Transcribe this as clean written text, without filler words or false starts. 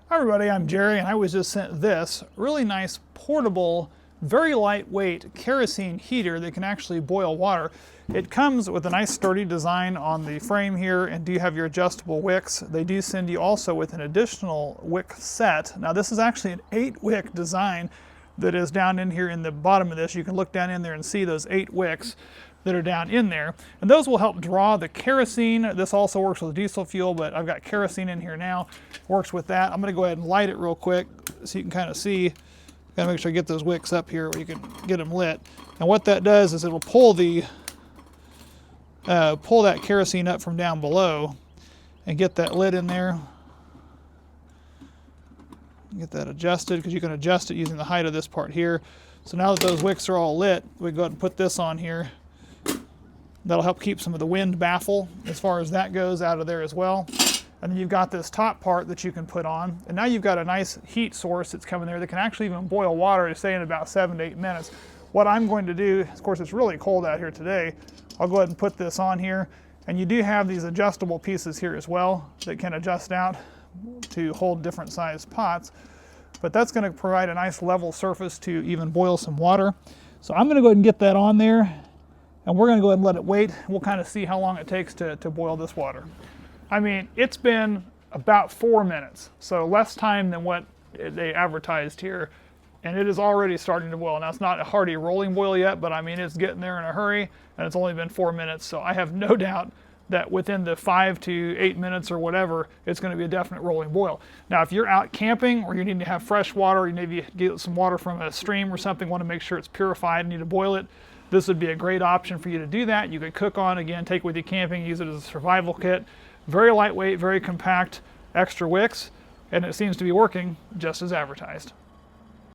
Hi everybody, I'm Jerry and I was just sent this really nice portable, very lightweight kerosene heater that can actually boil water. It comes with a nice sturdy design on the frame here, and do you have your adjustable wicks. They do send you also with an additional wick set. Now this is actually an 8-wick design that is down in here in the bottom of this. You can look down in there and see those 8 wicks that are down in there, and those will help draw the kerosene. This also works with diesel fuel, but I've got kerosene in here now. Works with that. I'm going to go ahead and light it real quick so you can kind of see. Gotta make sure I get those wicks up here where you can get them lit. And what that does is it'll pull the pull that kerosene up from down below and get that lit in there. Get that adjusted, because you can adjust it using the height of this part here. So now that those wicks are all lit, we go ahead and put this on here. That'll help keep some of the wind baffle, as far as that goes, out of there as well. And then you've got this top part that you can put on. And now you've got a nice heat source that's coming there that can actually even boil water, say, in about 7 to 8 minutes. What I'm going to do, of course it's really cold out here today, I'll go ahead and put this on here. And you do have these adjustable pieces here as well that can adjust out to hold different sized pots. But that's going to provide a nice level surface to even boil some water. So I'm going to go ahead and get that on there. And we're going to go ahead and let it wait. We'll kind of see how long it takes to boil this water. I mean, it's been about 4 minutes, so less time than what they advertised here. And it is already starting to boil. Now, it's not a hearty rolling boil yet, but I mean, it's getting there in a hurry, and it's only been 4 minutes. So I have no doubt that within the 5 to 8 minutes or whatever, it's going to be a definite rolling boil. Now, if you're out camping or you need to have fresh water, you maybe get some water from a stream or something, want to make sure it's purified, need to boil it, this would be a great option for you to do that. You could cook on, again, take it with you camping, use it as a survival kit. Very lightweight, very compact, extra wicks, and it seems to be working just as advertised.